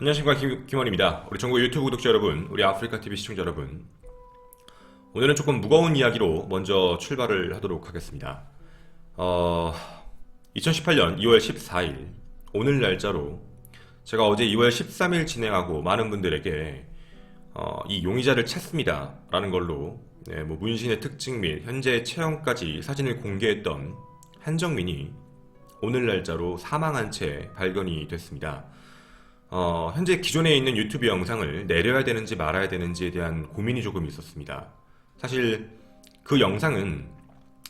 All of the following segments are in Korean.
안녕하십니까, 김원입니다. 우리 전국 유튜브 구독자 여러분, 우리 아프리카TV 시청자 여러분, 오늘은 조금 무거운 이야기로 먼저 출발을 하도록 하겠습니다. 2018년 2월 14일 오늘 날짜로 제가 어제 2월 13일 진행하고 많은 분들에게 이 용의자를 찾습니다 라는 걸로 문신의 특징 및 현재 체형까지 사진을 공개했던 한정민이 오늘 날짜로 사망한 채 발견이 됐습니다. 현재 기존에 있는 유튜브 영상을 내려야 되는지 말아야 되는지에 대한 고민이 조금 있었습니다. 사실 그 영상은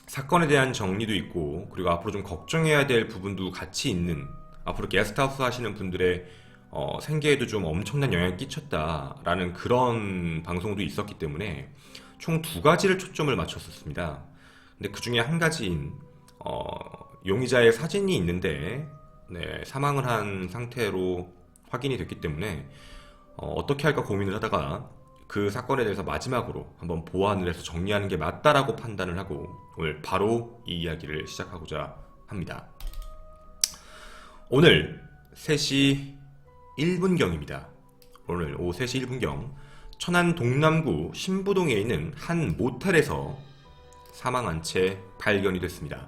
사건에 대한 정리도 있고, 그리고 앞으로 좀 걱정해야 될 부분도 같이 있는, 앞으로 게스트하우스 하시는 분들의 생계에도 좀 엄청난 영향을 끼쳤다라는 그런 방송도 있었기 때문에 총 두 가지를 초점을 맞췄었습니다. 근데 그 중에 한 가지인 용의자의 사진이 있는데 사망을 한 상태로 확인이 됐기 때문에 어떻게 할까 고민을 하다가 그 사건에 대해서 마지막으로 한번 보완을 해서 정리하는 게 맞다라고 판단을 하고 오늘 바로 이 이야기를 시작하고자 합니다. 오늘 3시 1분경입니다. 오늘 오후 3시 1분경 천안 동남구 신부동에 있는 한 모텔에서 사망한 채 발견이 됐습니다.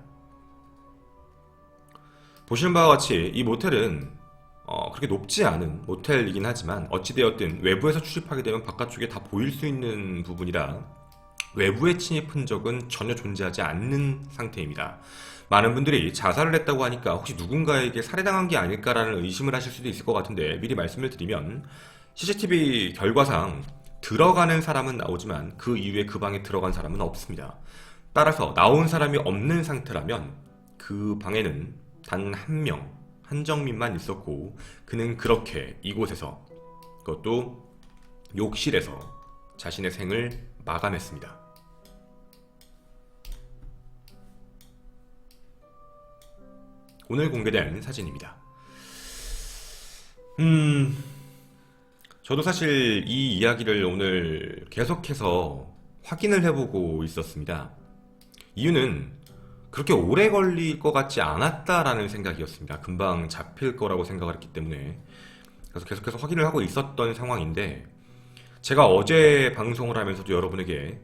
보시는 바와 같이 이 모텔은 그렇게 높지 않은 모텔이긴 하지만 어찌되었든 외부에서 출입하게 되면 바깥쪽에 다 보일 수 있는 부분이라 외부의 침입 흔적은 전혀 존재하지 않는 상태입니다. 많은 분들이 자살을 했다고 하니까 혹시 누군가에게 살해당한 게 아닐까라는 의심을 하실 수도 있을 것 같은데, 미리 말씀을 드리면 CCTV 결과상 들어가는 사람은 나오지만 그 이후에 그 방에 들어간 사람은 없습니다. 따라서 나온 사람이 없는 상태라면 그 방에는 단 한 명, 한정민만 있었고, 그는 그렇게 이곳에서, 그것도 욕실에서 자신의 생을 마감했습니다. 오늘 공개된 사진입니다. 저도 사실 이 이야기를 오늘 계속해서 확인을 해보고 있었습니다. 이유는 그렇게 오래 걸릴 것 같지 않았다라는 생각이었습니다. 금방 잡힐 거라고 생각을 했기 때문에. 그래서 계속해서 확인을 하고 있었던 상황인데, 제가 어제 방송을 하면서도 여러분에게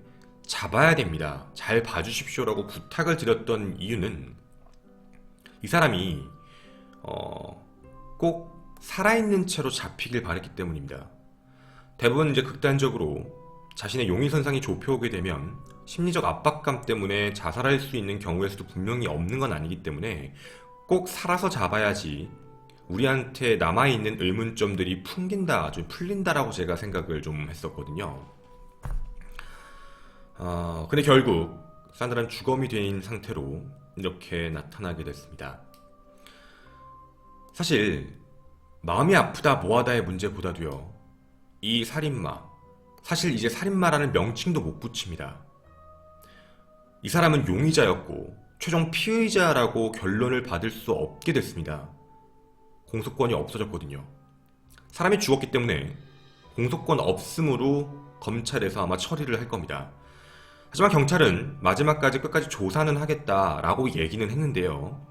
잡아야 됩니다, 잘 봐주십시오라고 부탁을 드렸던 이유는 이 사람이 꼭 살아있는 채로 잡히길 바랬기 때문입니다. 대부분 이제 극단적으로 자신의 용의선상이 좁혀오게 되면 심리적 압박감 때문에 자살할 수 있는 경우의 수도 분명히 없는 건 아니기 때문에 꼭 살아서 잡아야지 우리한테 남아있는 의문점들이 좀 풀린다라고 제가 생각을 좀 했었거든요. 근데 결국 산드라는 주검이 된 상태로 이렇게 나타나게 됐습니다. 사실 마음이 아프다 뭐하다의 문제보다도요, 이 살인마, 사실 이제 살인마라는 명칭도 못 붙입니다. 이 사람은 용의자였고 최종 피의자라고 결론을 받을 수 없게 됐습니다. 공소권이 없어졌거든요. 사람이 죽었기 때문에 공소권 없음으로 검찰에서 아마 처리를 할 겁니다. 하지만 경찰은 마지막까지 끝까지 조사는 하겠다라고 얘기는 했는데요,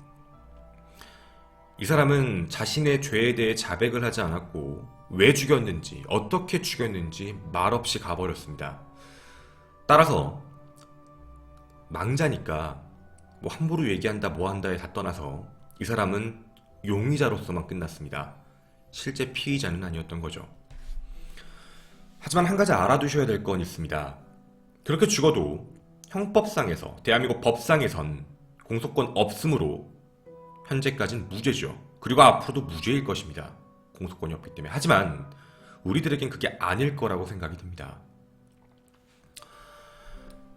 이 사람은 자신의 죄에 대해 자백을 하지 않았고 왜 죽였는지, 어떻게 죽였는지 말없이 가버렸습니다. 따라서 망자니까 뭐 함부로 얘기한다 뭐한다에 다 떠나서 이 사람은 용의자로서만 끝났습니다. 실제 피의자는 아니었던 거죠. 하지만 한 가지 알아두셔야 될 건 있습니다. 그렇게 죽어도 형법상에서, 대한민국 법상에선 공소권 없음으로 현재까지는 무죄죠. 그리고 앞으로도 무죄일 것입니다. 공소권이 없기 때문에. 하지만 우리들에겐 그게 아닐 거라고 생각이 듭니다.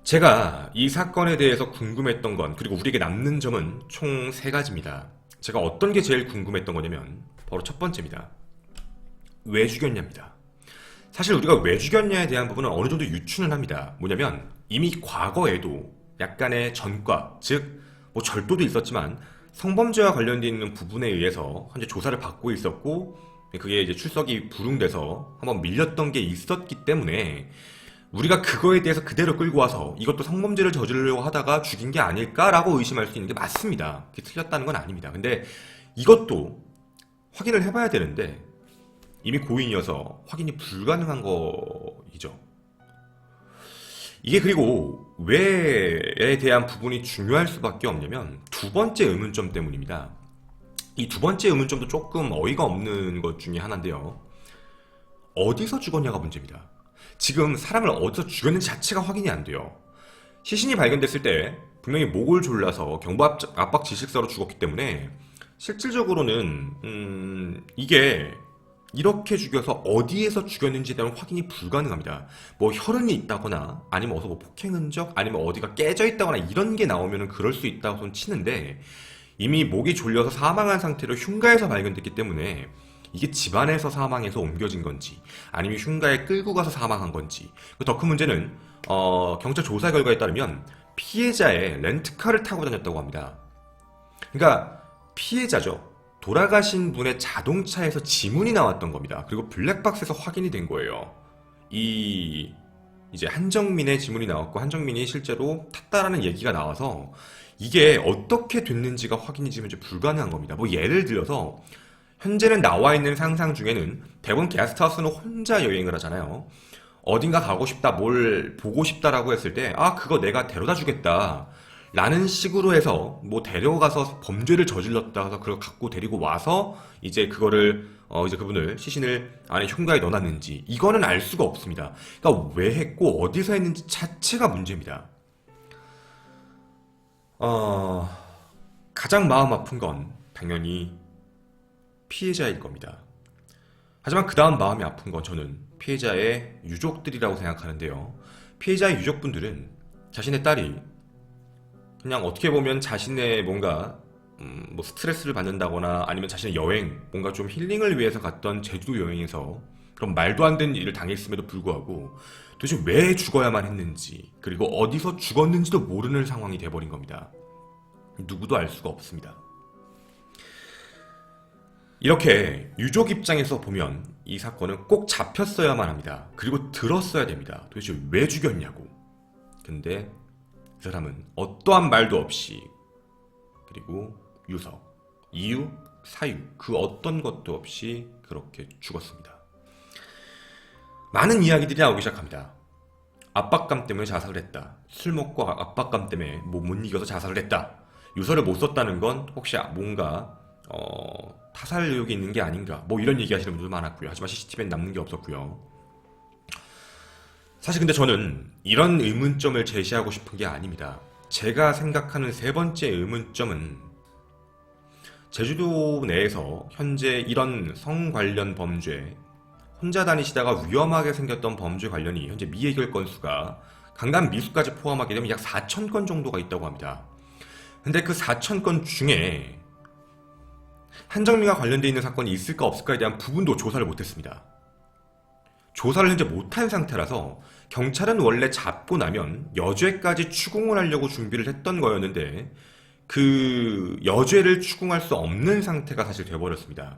제가 이 사건에 대해서 궁금했던 건, 그리고 우리에게 남는 점은 총 3가지입니다. 제가 어떤 게 제일 궁금했던 거냐면 바로 첫 번째입니다. 왜 죽였냐입니다. 사실 우리가 왜 죽였냐에 대한 부분은 어느 정도 유추는 합니다. 뭐냐면 이미 과거에도 약간의 전과, 즉 뭐 절도도 있었지만 성범죄와 관련되어 있는 부분에 의해서 현재 조사를 받고 있었고, 그게 이제 출석이 불응돼서 한번 밀렸던 게 있었기 때문에 우리가 그거에 대해서 그대로 끌고 와서 이것도 성범죄를 저지르려고 하다가 죽인 게 아닐까라고 의심할 수 있는 게 맞습니다. 그게 틀렸다는 건 아닙니다. 근데 이것도 확인을 해봐야 되는데, 이미 고인이어서 확인이 불가능한 거이죠. 이게 그리고 왜에 대한 부분이 중요할 수밖에 없냐면 두 번째 의문점 때문입니다. 이 두 번째 의문점도 조금 어이가 없는 것 중에 하나인데요. 어디서 죽었냐가 문제입니다. 지금 사람을 어디서 죽였는지 자체가 확인이 안 돼요. 시신이 발견됐을 때 분명히 목을 졸라서 경부 압박 질식사로 죽었기 때문에 실질적으로는 이게 이렇게 죽여서 어디에서 죽였는지에 대한 확인이 불가능합니다. 뭐 혈흔이 있다거나 아니면 어서 뭐 폭행 흔적 아니면 어디가 깨져 있다거나 이런 게 나오면은 그럴 수 있다고 손 치는데 이미 목이 졸려서 사망한 상태로 흉가에서 발견됐기 때문에 이게 집안에서 사망해서 옮겨진 건지 아니면 흉가에 끌고 가서 사망한 건지 더 큰 문제는 경찰 조사 결과에 따르면 피해자의 렌트카를 타고 다녔다고 합니다. 그러니까 피해자죠. 돌아가신 분의 자동차에서 지문이 나왔던 겁니다. 그리고 블랙박스에서 확인이 된 거예요. 이제 한정민의 지문이 나왔고 한정민이 실제로 탔다라는 얘기가 나와서 이게 어떻게 됐는지가 확인이 지금 이제 불가능한 겁니다. 뭐 예를 들어서 현재는 나와 있는 상상 중에는 대부분 게스트하우스는 혼자 여행을 하잖아요. 어딘가 가고 싶다, 뭘 보고 싶다라고 했을 때, 그거 내가 데려다 주겠다. 라는 식으로 해서, 뭐 데려가서 범죄를 저질렀다 해서 그걸 갖고 데리고 와서, 이제 그거를, 이제 그분을, 시신을 안에 흉가에 넣어놨는지, 이거는 알 수가 없습니다. 그러니까 왜 했고, 어디서 했는지 자체가 문제입니다. 가장 마음 아픈 건, 당연히, 피해자일 겁니다. 하지만 그 다음 마음이 아픈 건 저는 피해자의 유족들이라고 생각하는데요. 피해자의 유족분들은 자신의 딸이 그냥 어떻게 보면 자신의 뭔가 뭐 스트레스를 받는다거나 아니면 자신의 여행, 뭔가 좀 힐링을 위해서 갔던 제주도 여행에서 그런 말도 안 되는 일을 당했음에도 불구하고 도대체 왜 죽어야만 했는지 그리고 어디서 죽었는지도 모르는 상황이 돼버린 겁니다. 누구도 알 수가 없습니다. 이렇게 유족 입장에서 보면 이 사건은 꼭 잡혔어야만 합니다. 그리고 들었어야 됩니다. 도대체 왜 죽였냐고. 근데 이 사람은 어떠한 말도 없이 그리고 유서, 이유, 사유 그 어떤 것도 없이 그렇게 죽었습니다. 많은 이야기들이 나오기 시작합니다. 압박감 때문에 자살을 했다. 술 먹고 압박감 때문에 못 이겨서 자살을 했다. 유서를 못 썼다는 건 혹시 뭔가 타살 의혹이 있는 게 아닌가 뭐 이런 얘기 하시는 분들도 많았고요. 하지만 CCTV엔 남는 게 없었고요. 사실 근데 저는 이런 의문점을 제시하고 싶은 게 아닙니다. 제가 생각하는 세 번째 의문점은 제주도 내에서 현재 이런 성 관련 범죄 혼자 다니시다가 위험하게 생겼던 범죄 관련이 현재 미해결 건수가 강간 미수까지 포함하게 되면 약 4,000건 정도가 있다고 합니다. 근데 그 4,000건 중에 한정민과 관련되어 있는 사건이 있을까 없을까에 대한 부분도 조사를 못했습니다. 조사를 현재 못한 상태라서 경찰은 원래 잡고 나면 여죄까지 추궁을 하려고 준비를 했던 거였는데 그 여죄를 추궁할 수 없는 상태가 사실 돼버렸습니다.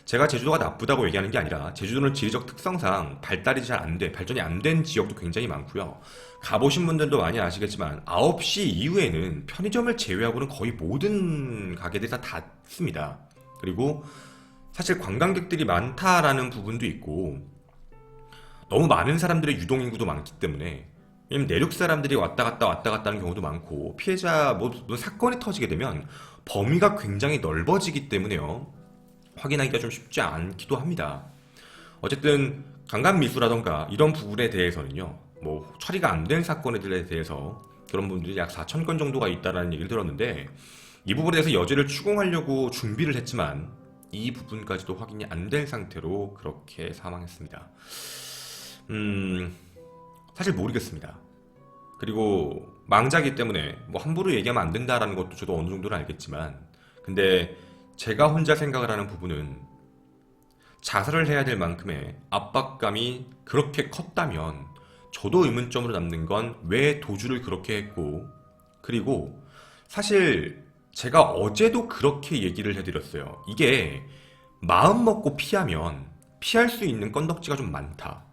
제가 제주도가 나쁘다고 얘기하는 게 아니라 제주도는 지리적 특성상 발달이 잘 안 돼, 발전이 안 된 지역도 굉장히 많고요. 가보신 분들도 많이 아시겠지만 9시 이후에는 편의점을 제외하고는 거의 모든 가게들이 다 닫습니다. 그리고 사실 관광객들이 많다라는 부분도 있고 너무 많은 사람들의 유동인구도 많기 때문에 왜냐면 내륙 사람들이 왔다 갔다 하는 경우도 많고 피해자 뭐 사건이 터지게 되면 범위가 굉장히 넓어지기 때문에요. 확인하기가 좀 쉽지 않기도 합니다. 어쨌든 강간미수라던가 이런 부분에 대해서는요. 뭐 처리가 안 된 사건들에 대해서 그런 분들이 약 4,000건 정도가 있다라는 얘기를 들었는데 이 부분에 대해서 여죄를 추궁하려고 준비를 했지만 이 부분까지도 확인이 안 된 상태로 그렇게 사망했습니다. 사실 모르겠습니다. 그리고 망자기 때문에 뭐 함부로 얘기하면 안 된다라는 것도 저도 어느 정도는 알겠지만 근데 제가 혼자 생각을 하는 부분은 자살을 해야 될 만큼의 압박감이 그렇게 컸다면 저도 의문점으로 남는 건 왜 도주를 그렇게 했고 그리고 사실 제가 어제도 그렇게 얘기를 해드렸어요. 이게 마음 먹고 피하면 피할 수 있는 건덕지가 좀 많다.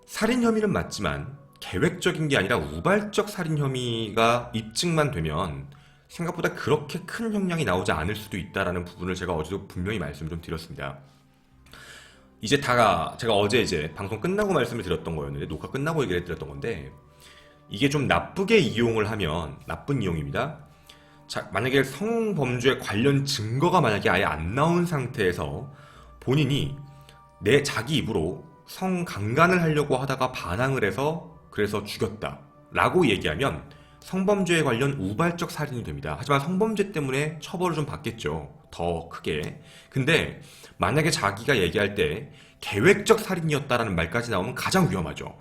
살인 혐의는 맞지만 계획적인 게 아니라 우발적 살인 혐의가 입증만 되면 생각보다 그렇게 큰 형량이 나오지 않을 수도 있다라는 부분을 제가 어제도 분명히 말씀을 좀 드렸습니다. 이제 다 제가 어제 이제 방송 끝나고 말씀을 드렸던 거였는데, 녹화 끝나고 얘기를 드렸던 건데, 이게 좀 나쁘게 이용을 하면 나쁜 이용입니다. 자, 만약에 성범죄 관련 증거가 만약에 아예 안 나온 상태에서 본인이 내 자기 입으로 성강간을 하려고 하다가 반항을 해서 그래서 죽였다 라고 얘기하면 성범죄에 관련 우발적 살인이 됩니다. 하지만 성범죄 때문에 처벌을 좀 받겠죠. 더 크게. 근데 만약에 자기가 얘기할 때 계획적 살인이었다라는 말까지 나오면 가장 위험하죠.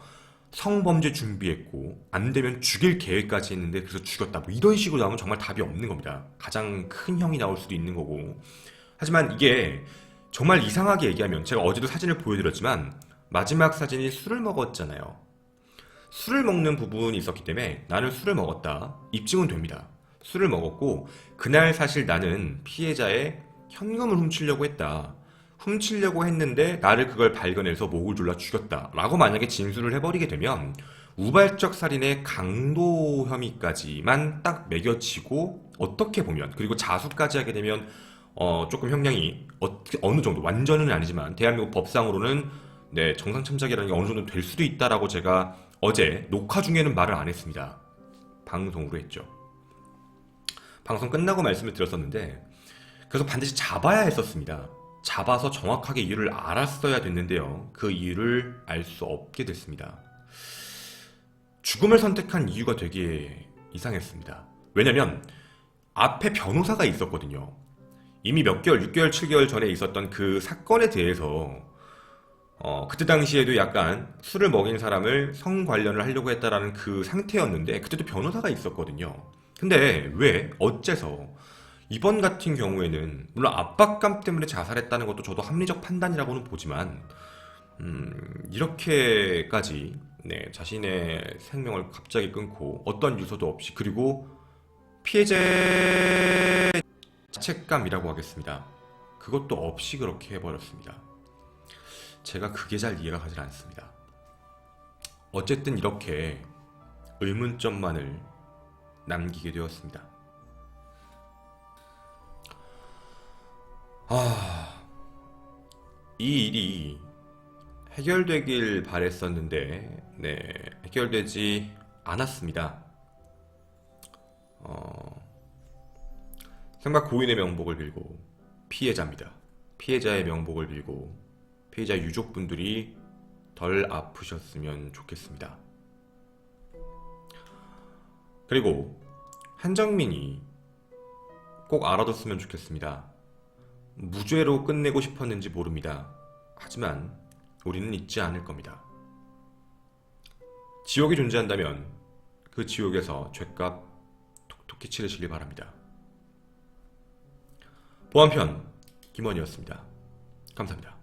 성범죄 준비했고 안 되면 죽일 계획까지 했는데 그래서 죽였다, 뭐 이런 식으로 나오면 정말 답이 없는 겁니다. 가장 큰 형이 나올 수도 있는 거고. 하지만 이게 정말 이상하게 얘기하면, 제가 어제도 사진을 보여드렸지만 마지막 사진이 술을 먹었잖아요. 술을 먹는 부분이 있었기 때문에 나는 술을 먹었다 입증은 됩니다. 술을 먹었고 그날 사실 나는 피해자의 현금을 훔치려고 했다, 훔치려고 했는데 나를 그걸 발견해서 목을 졸라 죽였다 라고 만약에 진술을 해버리게 되면 우발적 살인의 강도 혐의까지만 딱 매겨지고, 어떻게 보면, 그리고 자수까지 하게 되면 조금 형량이 어느 정도, 완전은 아니지만 대한민국 법상으로는 네, 정상 참작이라는 게 어느 정도 될 수도 있다라고 제가 어제 녹화 중에는 말을 안 했습니다. 방송으로 했죠. 방송 끝나고 말씀을 드렸었는데, 그래서 반드시 잡아야 했었습니다. 잡아서 정확하게 이유를 알았어야 됐는데요. 그 이유를 알 수 없게 됐습니다. 죽음을 선택한 이유가 되게 이상했습니다. 왜냐면 앞에 변호사가 있었거든요. 이미 몇 개월, 6개월, 7개월 전에 있었던 그 사건에 대해서 그때 당시에도 약간 술을 먹인 사람을 성 관련을 하려고 했다라는 그 상태였는데, 그때도 변호사가 있었거든요. 근데 왜 어째서 이번 같은 경우에는, 물론 압박감 때문에 자살했다는 것도 저도 합리적 판단이라고는 보지만 이렇게까지 네, 자신의 생명을 갑자기 끊고 어떤 유서도 없이, 그리고 피해자의 자책감이라고 하겠습니다, 그것도 없이 그렇게 해버렸습니다. 제가 그게 잘 이해가 가지 않습니다. 어쨌든 이렇게 의문점만을 남기게 되었습니다. 이 일이 해결되길 바랬었는데 네, 해결되지 않았습니다. 생각 고인의 명복을 빌고, 피해자입니다. 피해자의 명복을 빌고 피해자 유족분들이 덜 아프셨으면 좋겠습니다. 그리고 한정민이 꼭 알아뒀으면 좋겠습니다. 무죄로 끝내고 싶었는지 모릅니다. 하지만 우리는 잊지 않을 겁니다. 지옥이 존재한다면 그 지옥에서 죗값 톡톡히 치르시길 바랍니다. 보안편 김원이었습니다. 감사합니다.